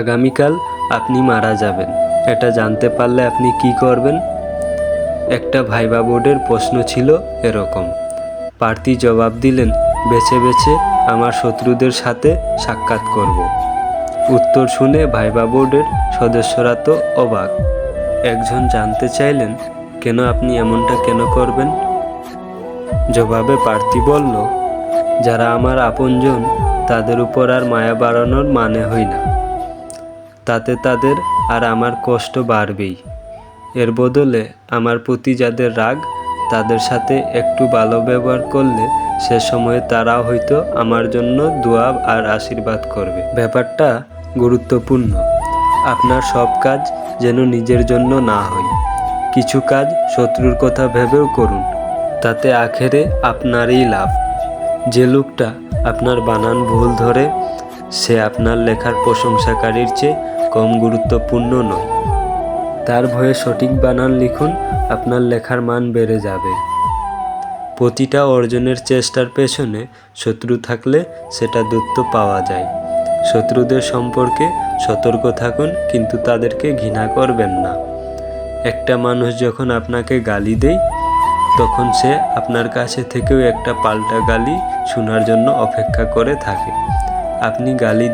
আগামীকাল আপনি মারা যাবেন, এটা জানতে পারলে আপনি কি করবেন? একটা ভাইবা বোর্ডের প্রশ্ন ছিল এরকম। প্রার্থী জবাব দিলেন, বেছে বেছে আমার শত্রুদের সাথে সাক্ষাৎ করব। উত্তর শুনে ভাইবা বোর্ডের সদস্যরা তো অবাক। একজন জানতে চাইলেন, কেন আপনি এমনটা কেন করবেন? জবাবে প্রার্থী বলল, যারা আমার আপনজন তাদের উপর আর মায়া বাড়ানোর মানে হয় না, তাতে তাদের আর আমার কষ্ট বাড়বেই। এর বদলে আমার প্রতি যাদের রাগ, তাদের সাথে একটু ভালো ব্যবহার করলে সে সময়ে তারাও হয়তো আমার জন্য দোয়া আর আশীর্বাদ করবে। ব্যাপারটা গুরুত্বপূর্ণ। আপনার সব কাজ যেন নিজের জন্য না হয়। কিছু কাজ শত্রুর কথা ভেবেও করুন, তাতে আখেরে আপনারই লাভ। যে লোকটা আপনার বানান ভুল ধরে, সে আপনার লেখার প্রশংসাকারীর চেয়ে কম গুরুত্বপূর্ণ নয়। তার ভয়ে সঠিক বানান লিখুন, আপনার লেখার মান বেড়ে যাবে। প্রতিটা অর্জনের চেষ্টার পেছনে শত্রু থাকলে সেটা দূরত্ব পাওয়া যায়। শত্রুদের সম্পর্কে সতর্ক থাকুন, কিন্তু তাদেরকে ঘৃণা করবেন না। একটা মানুষ যখন আপনাকে গালি দেয়, তখন সে আপনার কাছে থেকেও একটা পাল্টা গালি শোনার জন্য অপেক্ষা করে থাকে। আপনি গালি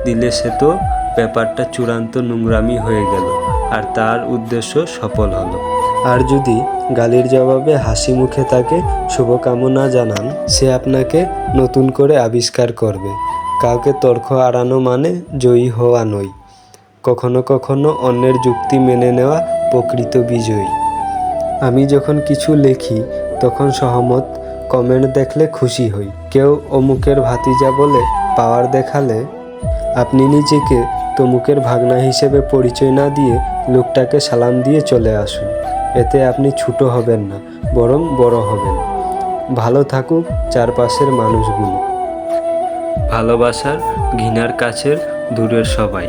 দিলে সে তো ব্যাপারটা চূড়ান্ত নোংরামি হয়ে গেল, আর তার উদ্দেশ্য সফল হলো। আর যদি গালির জবাবে হাসি মুখে তাকে শুভকামনা জানান, সে আপনাকে নতুন করে আবিষ্কার করবে। কাউকে তর্ক আড়ানো মানে জয়ী হওয়া নয়। কখনো কখনো অন্যের যুক্তি মেনে নেওয়া প্রকৃত বিজয়ী। আমি যখন কিছু লিখি তখন সহমত কমেন্ট দেখলে খুশি হই। কেউ অমুকের ভাতিজা বলে পাওয়ার দেখালে আপনি নিজেকে তমুকের ভাগনা হিসেবে পরিচয় না দিয়ে লোকটাকে সালাম দিয়ে চলে আসুন। এতে আপনি ছোট হবেন না, বরং বড় হবেন। ভালো থাকুক চারপাশের মানুষগুলো। ভালোবাসার ঘৃণার কাছের দূরের সবাই।